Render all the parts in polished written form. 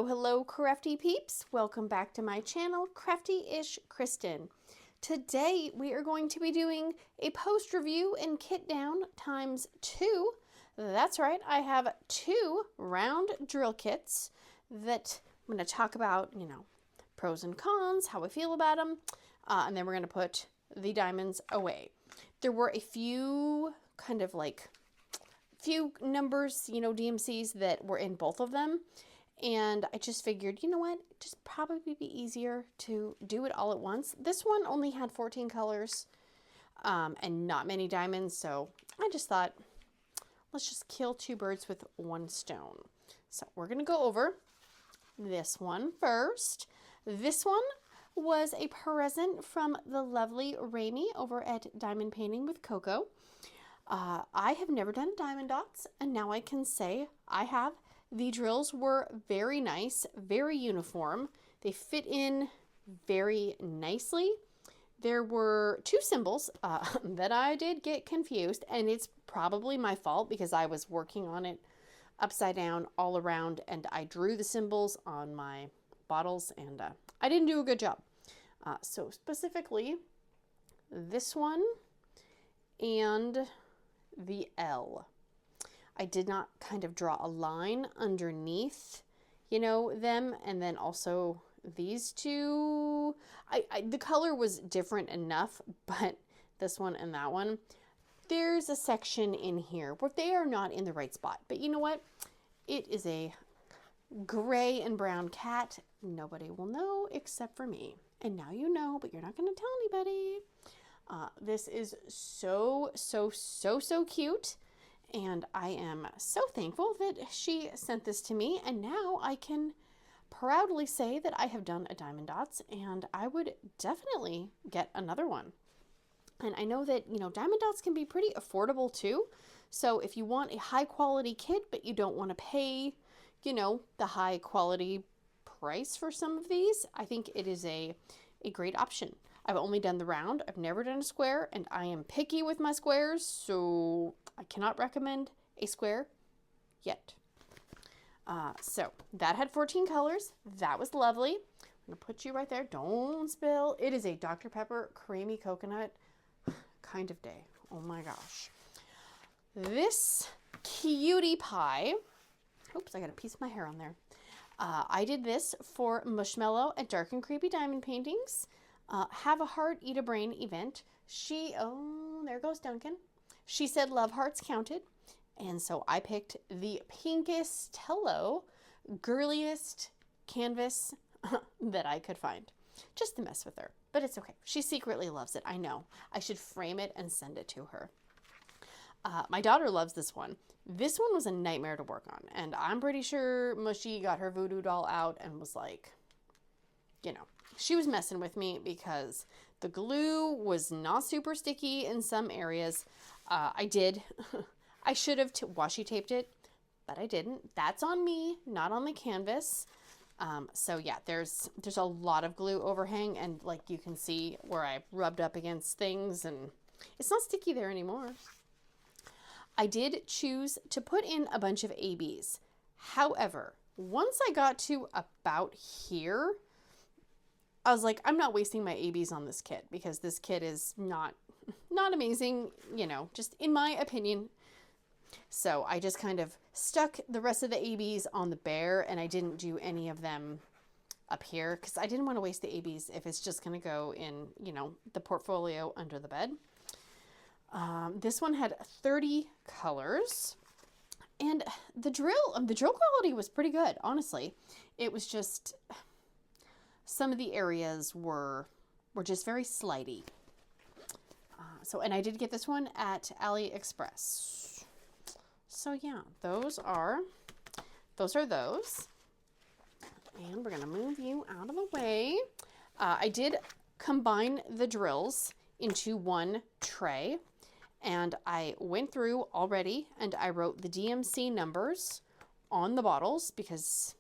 Hello, crafty peeps. Welcome back to my channel, Crafty-ish-kristyn. Today, we are going to be doing a post review and kit down ×2. That's right, I have 2 round drill kits that I'm going to talk about, pros and cons, how I feel about them, and then we're going to put the diamonds away. There were a few few numbers, DMCs that were in both of them. And I just figured, you know what, just probably be easier to do it all at once. This one only had 14 colors and not many diamonds. So I just thought, let's just kill 2 birds with 1 stone. So we're going to go over this one first. This one was a present from the lovely Raemi over at Diamond Painting with Coco. I have never done diamond dots, and now I can say I have. The drills were very nice, very uniform. They fit in very nicely. There were 2 symbols that I did get confused, and it's probably my fault because I was working on it upside down all around, and I drew the symbols on my bottles, and I didn't do a good job. So specifically, this one and the L. I did not kind of draw a line underneath, them, and then also these 2. The color was different enough, but this one and that one, there's a section in here where they are not in the right spot. But you know what? It is a gray and brown cat. Nobody will know except for me. And now you know, but you're not going to tell anybody. This is so cute. And I am so thankful that she sent this to me, and now I can proudly say that I have done a diamond dots, and I would definitely get another one. And I know that, diamond dots can be pretty affordable too. So if you want a high quality kit, but you don't want to pay, the high quality price for some of these, I think it is a great option. I've only done the round. I've never done a square, and I am picky with my squares, so I cannot recommend a square yet. So that had 14 colors. That was lovely. I'm going to put you right there. Don't spill. It is a Dr. Pepper creamy coconut kind of day. Oh my gosh. This cutie pie. Oops, I got a piece of my hair on there. I did this for Mushmellow at Dark and Creepy Diamond Paintings. Have a Heart, Eat a Brain event. There goes Duncan. She said love hearts counted. And so I picked the pinkest, hello, girliest canvas that I could find. Just to mess with her. But it's okay. She secretly loves it. I know. I should frame it and send it to her. My daughter loves this one. This one was a nightmare to work on. And I'm pretty sure Mushy got her voodoo doll out and was like, she was messing with me because the glue was not super sticky in some areas. I should have washi taped it, but I didn't. That's on me, not on the canvas. So yeah, there's a lot of glue overhang, and like you can see where I rubbed up against things, and it's not sticky there anymore. I did choose to put in a bunch of ABs. However, once I got to about here, I was like, I'm not wasting my ABs on this kit because this kit is not amazing, just in my opinion. So I just kind of stuck the rest of the ABs on the bear, and I didn't do any of them up here because I didn't want to waste the ABs if it's just going to go in, the portfolio under the bed. This one had 30 colors, and the drill quality was pretty good, honestly. It was just some of the areas were just very slidey. And I did get this one at AliExpress. So yeah, those are those. And we're gonna move you out of the way. I did combine the drills into one tray, and I went through already and I wrote the DMC numbers on the bottles because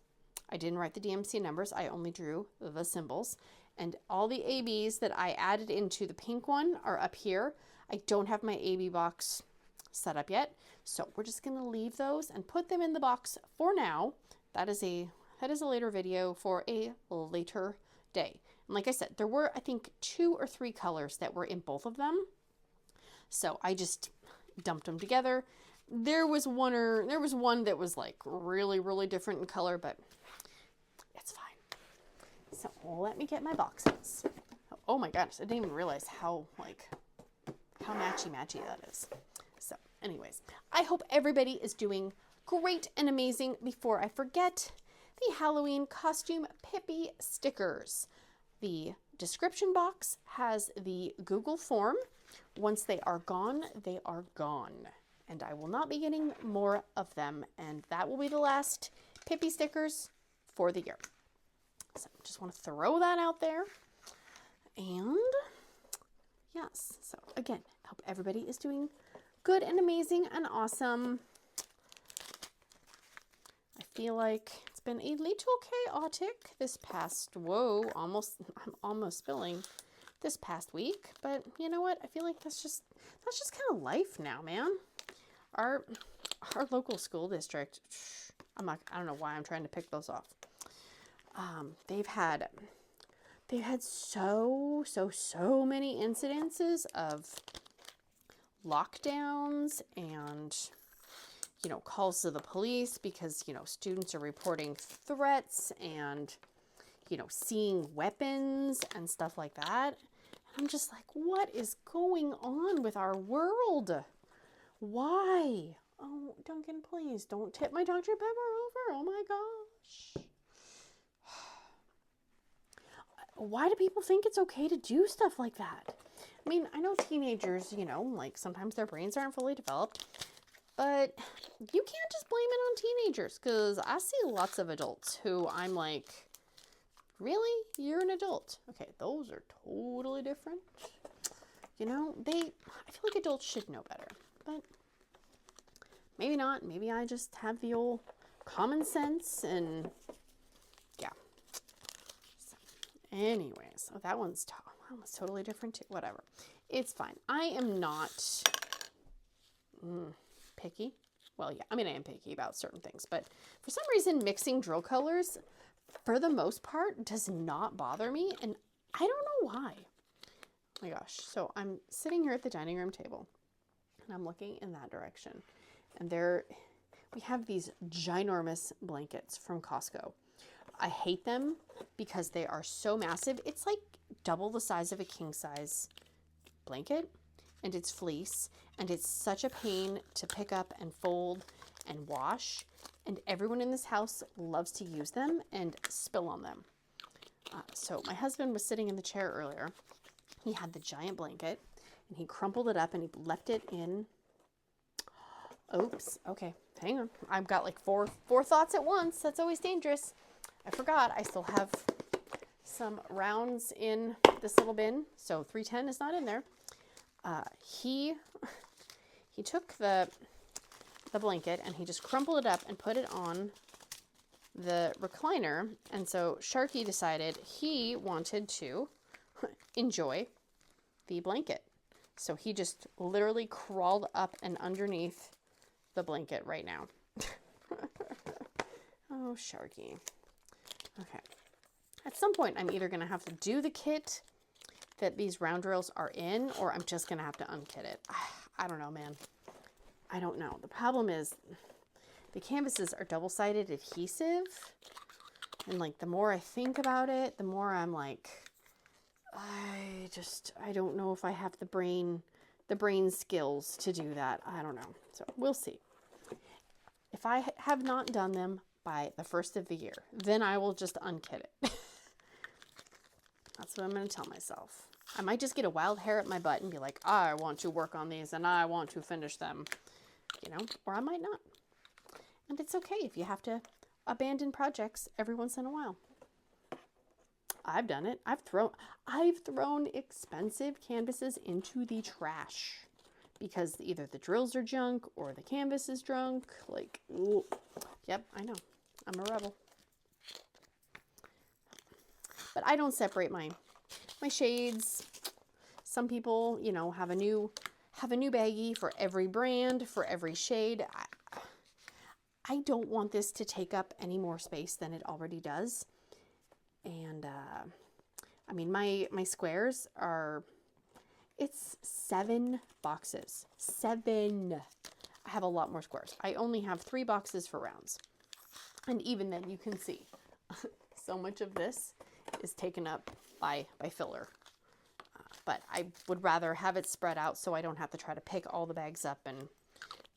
I didn't write the DMC numbers. I only drew the symbols. And all the ABs that I added into the pink one are up here. I don't have my AB box set up yet, so we're just going to leave those and put them in the box for now. That is a That is a later video for a later day. And like I said, there were, I think, 2 or 3 colors that were in both of them. So I just dumped them together. There was one that was like really, really different in color, but it's fine. So let me get my boxes. Oh my gosh, I didn't even realize how matchy that is. So anyways, I hope everybody is doing great and amazing. Before I forget, the Halloween costume Pippy stickers. The description box has the Google form. Once they are gone, they are gone. And I will not be getting more of them. And that will be the last Pippy stickers for the year. So just want to throw that out there. And yes, so again, I hope everybody is doing good and amazing and awesome. I feel like it's been a little chaotic this past, I'm almost spilling this past week, but you know what? I feel like that's just kind of life now, man. Our local school district, I don't know why I'm trying to pick those off. They've had so many incidences of lockdowns and, you know, calls to the police because, you know, students are reporting threats and, you know, seeing weapons and stuff like that. I'm just like, what is going on with our world? Why? Oh, Duncan, please don't tip my Dr. Pepper over. Oh my gosh. Why do people think it's okay to do stuff like that? I mean, I know teenagers, you know, like sometimes their brains aren't fully developed, but you can't just blame it on teenagers, because I see lots of adults who I'm like, really? You're an adult. Okay, those are totally different. You know, I feel like adults should know better, but maybe not. Maybe I just have the old common sense and yeah. So, anyways, so that one's totally different too. Whatever. It's fine. I am not picky. Well, yeah, I mean, I am picky about certain things, but for some reason, mixing drill colors, for the most part, does not bother me, and I don't know why. Oh my gosh. So I'm sitting here at the dining room table, and I'm looking in that direction, and we have these ginormous blankets from Costco. I hate them because they are so massive. It's like double the size of a king size blanket, and it's fleece, and it's such a pain to pick up and fold and wash, and everyone in this house loves to use them and spill on them. So my husband was sitting in the chair earlier. He had the giant blanket, and he crumpled it up, and he left it in. Oops. Okay, hang on. I've got like four thoughts at once. That's always dangerous. I forgot I still have some rounds in this little bin, so 310 is not in there. He took the blanket and he just crumpled it up and put it on the recliner, and so Sharky decided he wanted to enjoy the blanket. So he just literally crawled up and underneath the blanket right now. Oh, Sharky. Okay. At some point, I'm either going to have to do the kit that these round drills are in, or I'm just going to have to unkit it. I don't know, man. I don't know. The problem is the canvases are double-sided adhesive, and like the more I think about it, the more I'm like, I don't know if I have the brain skills to do that. I don't know. So we'll see. If I have not done them by the first of the year, then I will just unkit it. That's what I'm going to tell myself. I might just get a wild hair at my butt and be like, I want to work on these and I want to finish them, you know, or I might not. And it's okay if you have to abandon projects every once in a while. I've done it. I've thrown expensive canvases into the trash because either the drills are junk or the canvas is junk. Like, ooh. Yep, I know. I'm a rebel. But I don't separate my shades. Some people, you know, have a new baggie for every brand, for every shade. I don't want this to take up any more space than it already does. And I mean, my squares are, it's 7 boxes. 7. I have a lot more squares. I only have 3 boxes for rounds. And even then you can see so much of this is taken up by filler. But I would rather have it spread out so I don't have to try to pick all the bags up and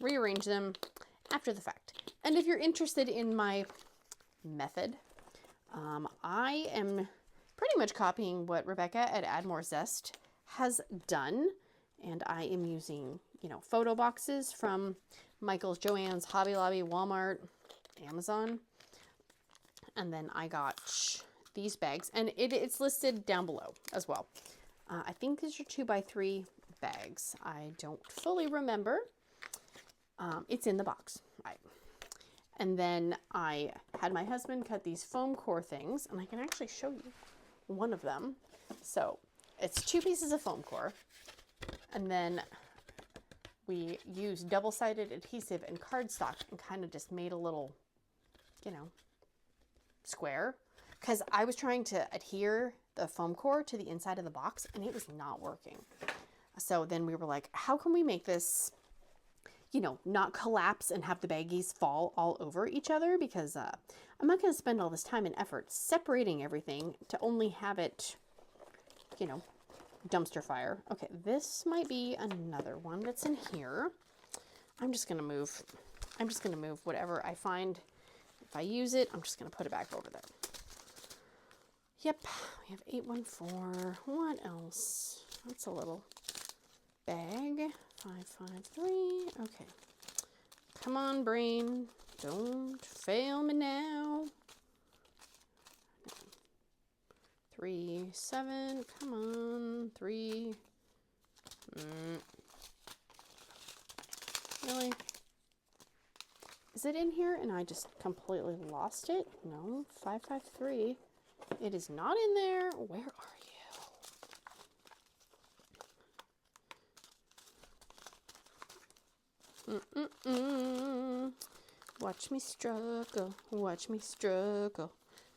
rearrange them after the fact. And if you're interested in my method, I am pretty much copying what Rebecca at Add More Zest has done. And I am using, you know, photo boxes from Michael's, Joann's, Hobby Lobby, Walmart, Amazon. And then I got these bags, and it's listed down below as well. I think these are 2x3 bags. I don't fully remember. It's in the box. And then I had my husband cut these foam core things, and I can actually show you one of them. So it's 2 pieces of foam core, and then we used double-sided adhesive and cardstock and kind of just made a little, you know, square, because I was trying to adhere the foam core to the inside of the box and it was not working. So then we were like, how can we make this, you know, not collapse and have the baggies fall all over each other, because I'm not going to spend all this time and effort separating everything to only have it, you know, dumpster fire. Okay, this might be another one that's in here. I'm just going to move whatever I find. If I use it, I'm just going to put it back over there. Yep, we have 814. What else? That's a little bag. 553. Okay. Come on, brain. Don't fail me now. 3, 7. Come on. 3. Really? Is it in here and I just completely lost it? No. 553. It is not in there. Where are you? Watch me struggle. Watch me struggle.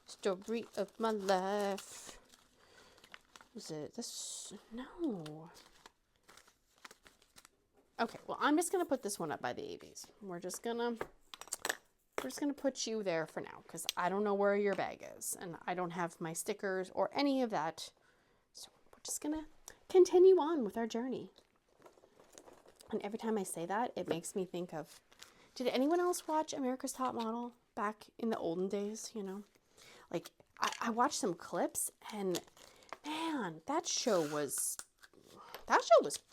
Story of my life. Was it this? No. Okay, well, I'm just going to put this one up by the ABs. We're just going to put you there for now, because I don't know where your bag is, and I don't have my stickers or any of that. So we're just going to continue on with our journey. And every time I say that, it makes me think of, did anyone else watch America's Top Model back in the olden days, you know? Like, I watched some clips, and man, that show was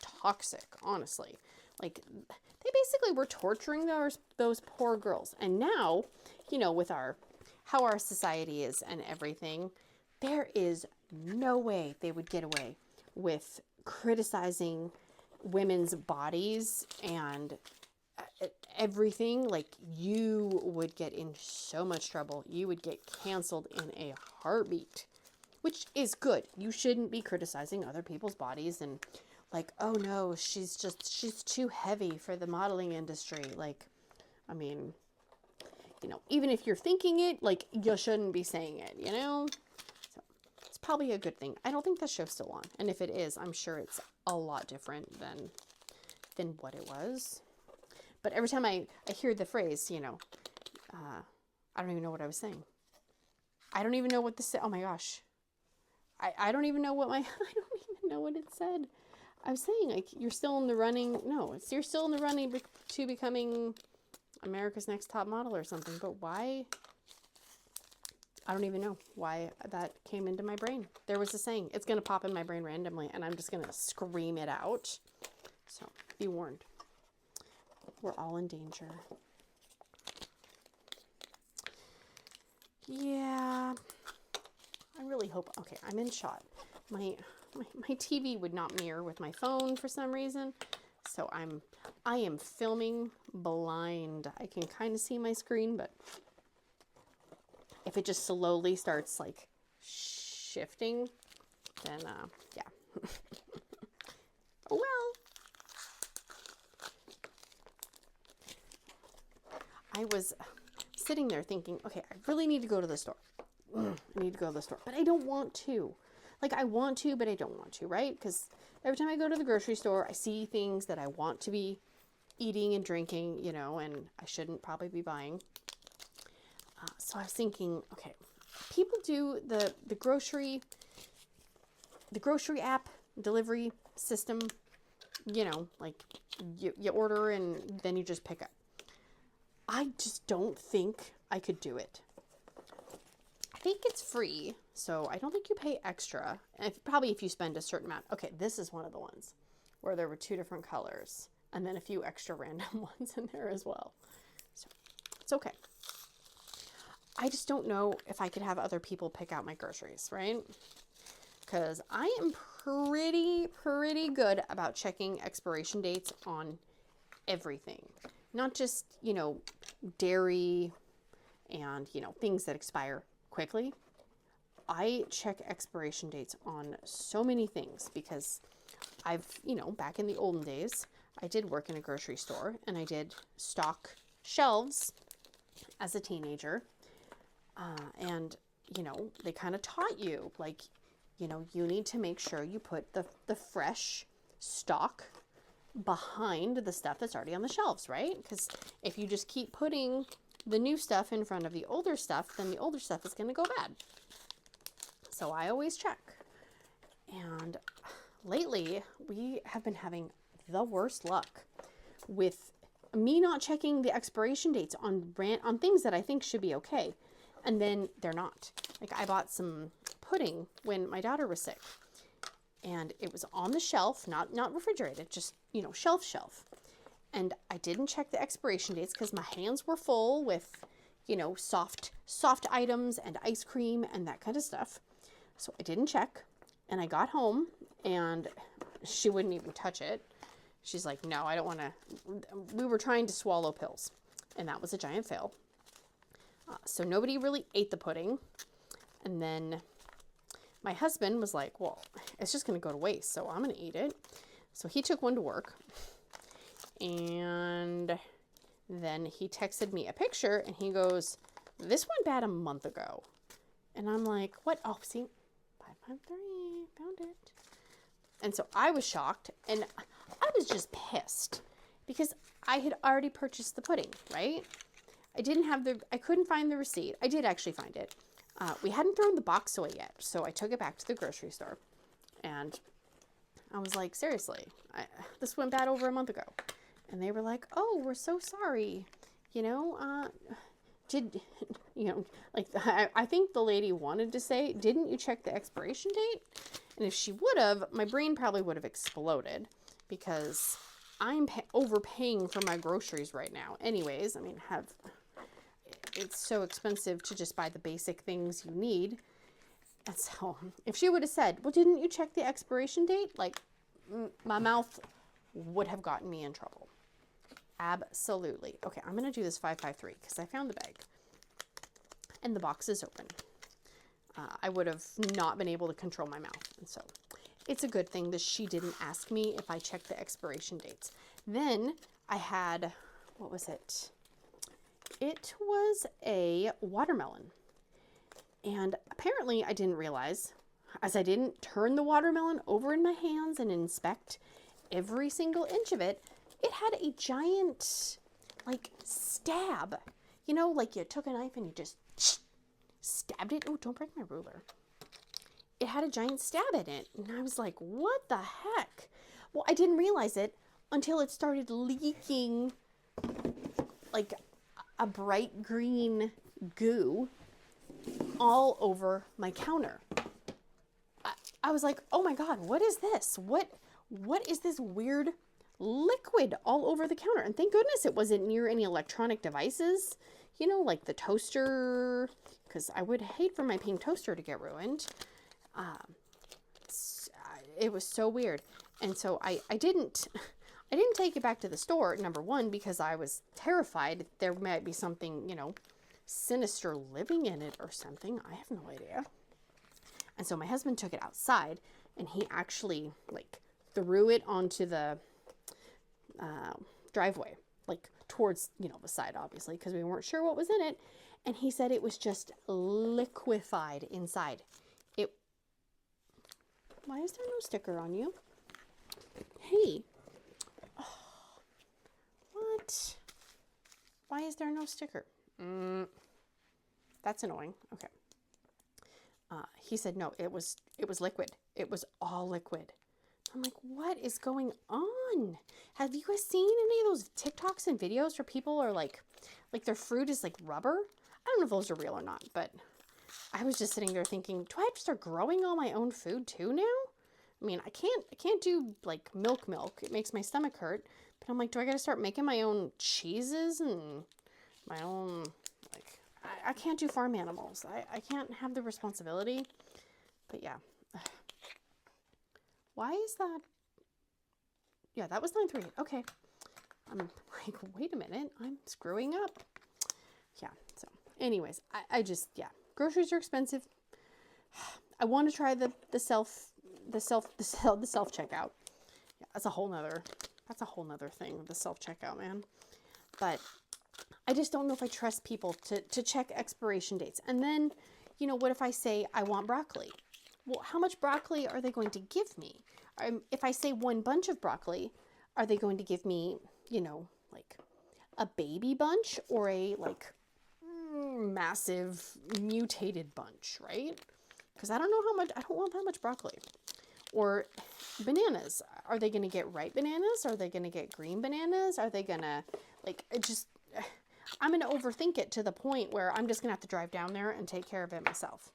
toxic, honestly. Like, they basically were torturing those poor girls. And now, you know, with how our society is and everything, there is no way they would get away with criticizing women's bodies and everything. Like, you would get in so much trouble. You would get canceled in a heartbeat, which is good. You shouldn't be criticizing other people's bodies and like, oh no, she's too heavy for the modeling industry. Like, I mean, you know, even if you're thinking it, like, you shouldn't be saying it, you know? So it's probably a good thing. I don't think the show's still on. And if it is, I'm sure it's a lot different than what it was. But every time I hear the phrase, you know, I don't even know what I was saying. I don't even know what this, oh my gosh. I don't even know what I don't even know what it said. I was saying, like, you're still in the running. No, you're still in the running to becoming America's Next Top Model or something. But why? I don't even know why that came into my brain. There was a saying. It's going to pop in my brain randomly, and I'm just going to scream it out. So, be warned. We're all in danger. Yeah. I really hope. Okay, I'm in shot. My TV would not mirror with my phone for some reason, so I am filming blind. I can kind of see my screen, but if it just slowly starts like shifting, then yeah. Oh well. I was sitting there thinking, okay, I really need to go to the store. I need to go to the store, but I don't want to. Like, I want to, but I don't want to, right? Because every time I go to the grocery store, I see things that I want to be eating and drinking, you know, and I shouldn't probably be buying. So I was thinking, okay, people do the grocery app delivery system, you know, like you order and then you just pick up. I just don't think I could do it. I think it's free, so I don't think you pay extra. And probably if you spend a certain amount. Okay, this is one of the ones where there were 2 different colors and then a few extra random ones in there as well. So it's okay. I just don't know if I could have other people pick out my groceries, right? Because I am pretty good about checking expiration dates on everything. Not just, you know, dairy and, you know, things that expire quickly. I check expiration dates on so many things because I've, you know, back in the olden days, I did work in a grocery store and I did stock shelves as a teenager. And, you know, they kind of taught you, like, you know, you need to make sure you put the fresh stock behind the stuff that's already on the shelves, right? Because if you just keep putting the new stuff in front of the older stuff, then the older stuff is going to go bad. So I always check. And lately, we have been having the worst luck with me not checking the expiration dates on things that I think should be okay. And then they're not. Like, I bought some pudding when my daughter was sick. And it was on the shelf, not refrigerated, just, you know, shelf. And I didn't check the expiration dates because my hands were full with, you know, soft items and ice cream and that kind of stuff. So I didn't check. And I got home and she wouldn't even touch it. She's like, no, I don't want to. We were trying to swallow pills. And that was a giant fail. So nobody really ate the pudding. And then my husband was like, well, it's just going to go to waste, so I'm going to eat it. So he took one to work. And then he texted me a picture and he goes, this went bad a month ago. And I'm like, what? Oh, see, 553, found it. And so I was shocked and I was just pissed because I had already purchased the pudding, right? I couldn't find the receipt. I did actually find it. We hadn't thrown the box away yet, so I took it back to the grocery store. And I was like, seriously, this went bad over a month ago. And they were like, oh, we're so sorry. You know, like, I think the lady wanted to say, didn't you check the expiration date? And if she would have, my brain probably would have exploded because I'm overpaying for my groceries right now. Anyways, I mean, it's so expensive to just buy the basic things you need. And so if she would have said, well, didn't you check the expiration date? Like, my mouth would have gotten me in trouble. Absolutely. Okay, I'm going to do this 553 because I found the bag. And the box is open. I would have not been able to control my mouth. And so it's a good thing that she didn't ask me if I checked the expiration dates. Then I had, what was it? It was a watermelon. And apparently I didn't realize, as I didn't turn the watermelon over in my hands and inspect every single inch of it, it had a giant, like, stab. You know, like you took a knife and you just stabbed it. Oh, don't break my ruler. It had a giant stab in it. And I was like, what the heck? Well, I didn't realize it until it started leaking like a bright green goo all over my counter. I was like, oh my God, what is this? What is this weird liquid all over the counter? And thank goodness it wasn't near any electronic devices, you know, like the toaster, because I would hate for my pink toaster to get ruined. It was so weird. And so I didn't take it back to the store, number one, because I was terrified there might be something, you know, sinister living in it or something. I have no idea. And so my husband took it outside and he actually like threw it onto the driveway, like towards, you know, the side, obviously, because we weren't sure what was in it. And he said it was just liquefied inside. Why is there no sticker on you? Hey. Oh, what? Why is there no sticker? That's annoying. Okay. He said, no, it was liquid. It was all liquid. I'm like, what is going on? Have you guys seen any of those TikToks and videos where people are like their fruit is like rubber? I don't know if those are real or not, but I was just sitting there thinking, do I have to start growing all my own food too now? I mean, I can't do like milk. It makes my stomach hurt. But I'm like, do I got to start making my own cheeses and my own, like, I can't do farm animals. I can't have the responsibility. But yeah. Why is that? Yeah, that was 938. Okay. I'm like, wait a minute. I'm screwing up. Yeah. So anyways, I just, yeah. Groceries are expensive. I want to try the self checkout. Yeah, that's a whole nother thing, the self checkout, man. But I just don't know if I trust people to check expiration dates. And then, you know, what if I say I want broccoli? Well, how much broccoli are they going to give me? If I say one bunch of broccoli, are they going to give me, you know, like a baby bunch or a like massive mutated bunch, right? Because I don't know how much, I don't want that much broccoli. Or bananas. Are they going to get ripe bananas? Are they going to get green bananas? Are they going to, like, I'm going to overthink it to the point where I'm just going to have to drive down there and take care of it myself.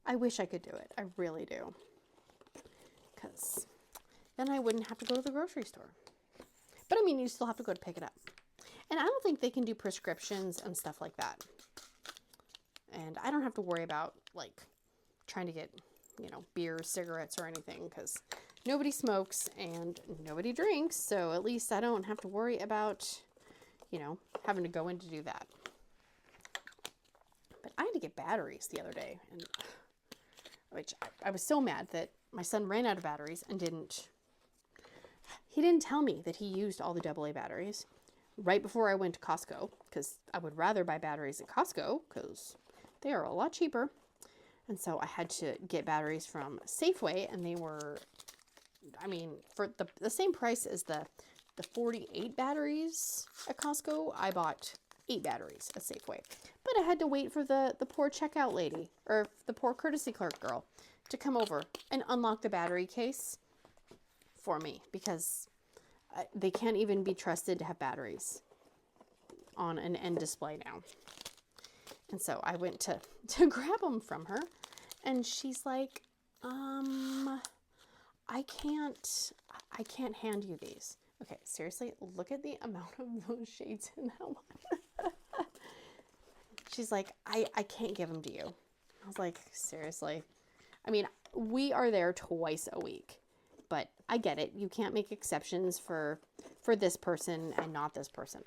I wish I could do it. I really do. Because then I wouldn't have to go to the grocery store. But I mean, you still have to go to pick it up. And I don't think they can do prescriptions and stuff like that. And I don't have to worry about, like, trying to get, you know, beer, cigarettes, or anything, because nobody smokes and nobody drinks. So at least I don't have to worry about, you know, having to go in to do that. But I had to get batteries the other day, and which I was so mad that my son ran out of batteries and he didn't tell me that he used all the AA batteries right before I went to Costco, because I would rather buy batteries at Costco because they are a lot cheaper. And so I had to get batteries from Safeway, and they were, I mean, for the same price as the 48 batteries at Costco, I bought 8 batteries at Safeway. But I had to wait for the poor checkout lady, or the poor courtesy clerk girl, to come over and unlock the battery case for me, because they can't even be trusted to have batteries on an end display now. And so I went to grab them from her, and she's like, I can't hand you these. Okay, seriously, look at the amount of those shades in that one. She's like, I can't give them to you. I was like, seriously? I mean, we are there twice a week, but I get it. You can't make exceptions for this person and not this person.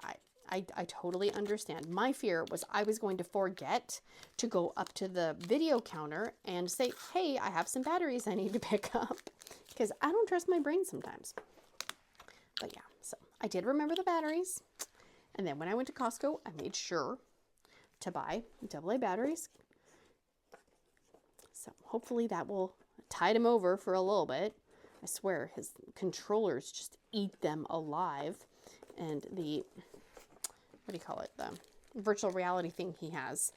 I totally understand. My fear was I was going to forget to go up to the video counter and say, hey, I have some batteries I need to pick up, because I don't trust my brain sometimes. But yeah, so I did remember the batteries. And then when I went to Costco, I made sure to buy AA batteries. So hopefully that will tide him over for a little bit. I swear his controllers just eat them alive. And the, what do you call it? The virtual reality thing he has,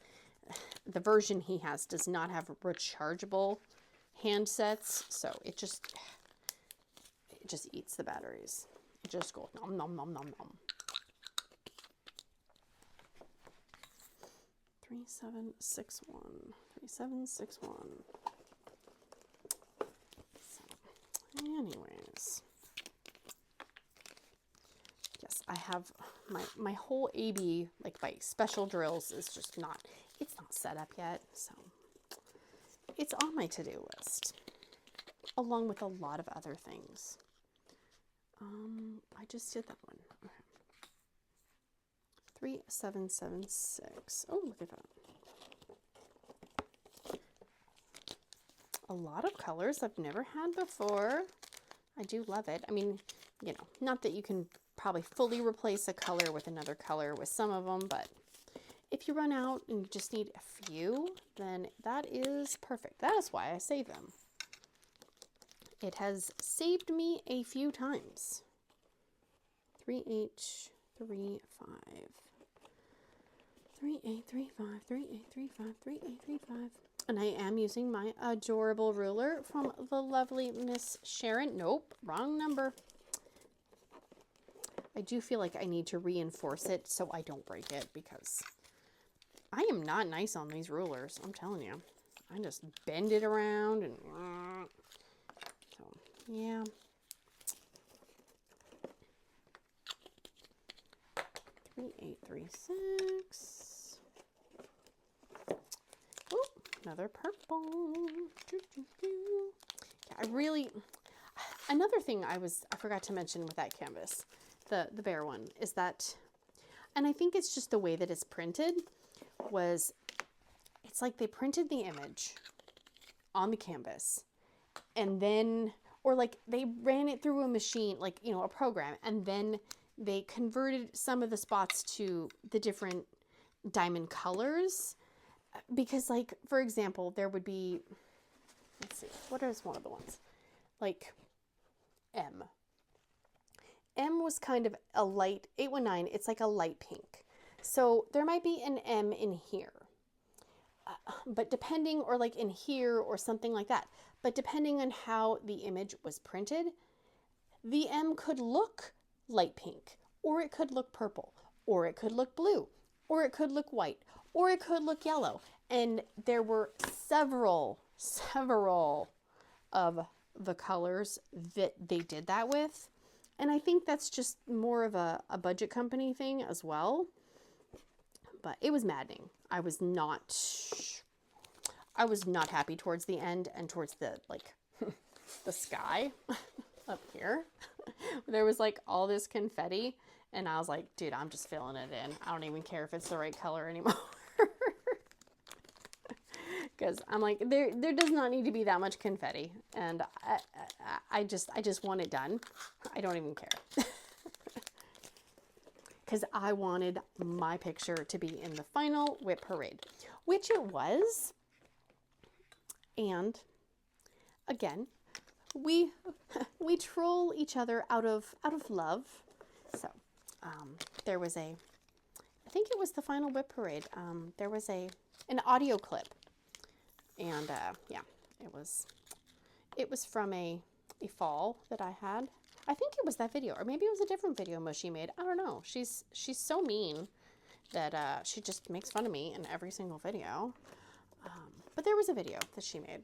the version he has does not have rechargeable handsets. So it just eats the batteries. It just goes nom nom nom nom nom. 3761. 3761. So, anyways. Yes, I have my whole AB, like my special drills is just not, it's not set up yet. So it's on my to-do list, along with a lot of other things. I just did that one. Okay. 3776. Oh, look at that. A lot of colors I've never had before. I do love it. I mean, you know, not that you can probably fully replace a color with another color with some of them, but if you run out and you just need a few, then that is perfect. That is why I save them. It has saved me a few times. 3H, 3, 5. 3835, 3835, 3835. And I am using my adorable ruler from the lovely Miss Sharon. Nope, wrong number. I do feel like I need to reinforce it so I don't break it, because I am not nice on these rulers. I'm telling you. I just bend it around and so yeah. 3836. Oh, another purple. Yeah, another thing I forgot to mention with that canvas, the bear one, is that, and I think it's just the way that it's printed, it's like they printed the image on the canvas and then, or like they ran it through a machine, like, you know, a program, and then they converted some of the spots to the different diamond colors. Because, like, for example, there would be, let's see, what is one of the ones? Like M. M was kind of a light, 819, it's like a light pink. So there might be an M in here. But depending, or like in here or something like that. But depending on how the image was printed, the M could look light pink, or it could look purple, or it could look blue, or it could look white, or it could look yellow. And there were several of the colors that they did that with. And I think that's just more of a budget company thing as well. But it was maddening. I was not happy towards the end and towards the, like, the sky up here. There was like all this confetti, and I was like, dude, I'm just filling it in. I don't even care if it's the right color anymore. Because I'm like, there does not need to be that much confetti, and I just want it done. I don't even care. Because I wanted my picture to be in the final whip parade, which it was. And again, we troll each other out of love. So there was I think it was the final whip parade. There was an audio clip, and yeah, it was from a fall that I had. I think it was that video, or maybe it was a different video Mushy made. I don't know. She's so mean that she just makes fun of me in every single video. But there was a video that she made,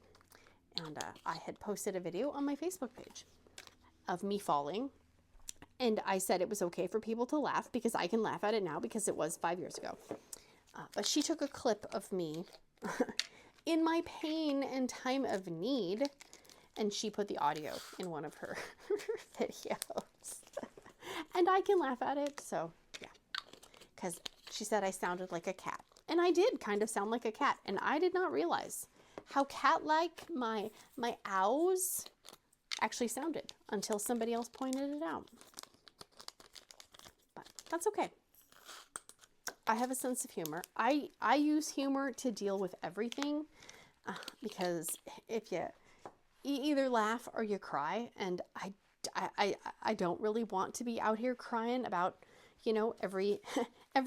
and I had posted a video on my Facebook page of me falling, and I said it was okay for people to laugh because I can laugh at it now because it was 5 years ago. But she took a clip of me in my pain and time of need, and she put the audio in one of her videos. And I can laugh at it, so yeah. Because she said I sounded like a cat. And I did kind of sound like a cat. And I did not realize how cat-like my ows actually sounded until somebody else pointed it out. But that's okay. I have a sense of humor. I use humor to deal with everything. Because if you either laugh or you cry, and I don't really want to be out here crying about, you know, every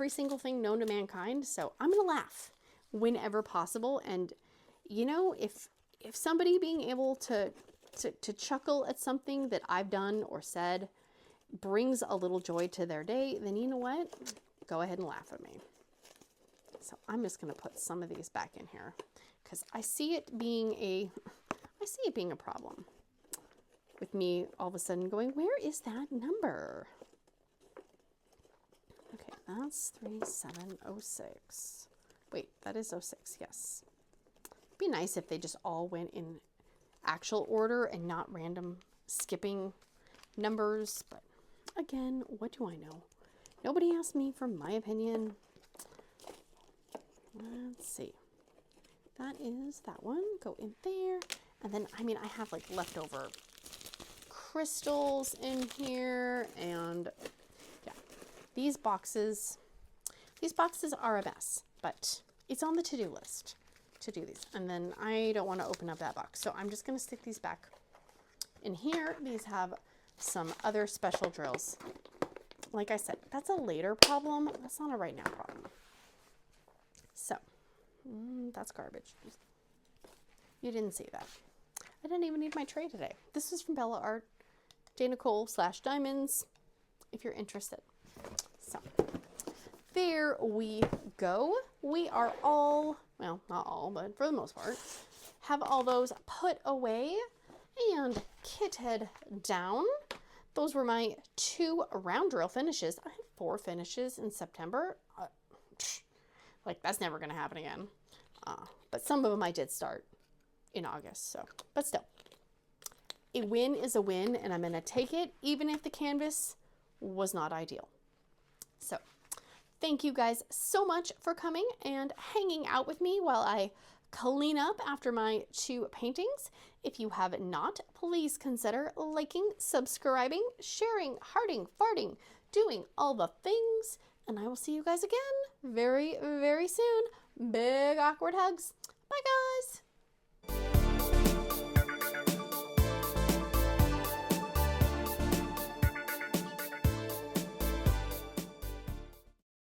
single thing known to mankind. So I'm gonna laugh whenever possible. And you know, if somebody being able to chuckle at something that I've done or said brings a little joy to their day, then you know what? Go ahead and laugh at me. So I'm just gonna put some of these back in here because I see it being a problem with me all of a sudden going, where is that number? Okay, that's 3706. Wait, that is 06, yes. It'd be nice if they just all went in actual order and not random skipping numbers. But again, what do I know? Nobody asked me for my opinion. Let's see. That is that one. Go in there. And then, I mean, I have like leftover crystals in here, and yeah, these boxes are a mess, but it's on the to-do list to do these. And then I don't want to open up that box, so I'm just going to stick these back in here. These have some other special drills. Like I said, that's a later problem. That's not a right now problem. So that's garbage. You didn't see that. I didn't even need my tray today. This is from Bella Art, JanaCole/Diamonds, if you're interested. So there we go. We are all, well, not all, but for the most part, have all those put away and kitted down. Those were my 2 round drill finishes. I had 4 finishes in September. Like, that's never going to happen again. But some of them I did start in August, so, but still. A win is a win, and I'm going to take it, even if the canvas was not ideal. So, thank you guys so much for coming and hanging out with me while I clean up after my 2 paintings. If you have not, please consider liking, subscribing, sharing, hearting, farting, doing all the things, and I will see you guys again very, very soon. Big awkward hugs. Bye, guys.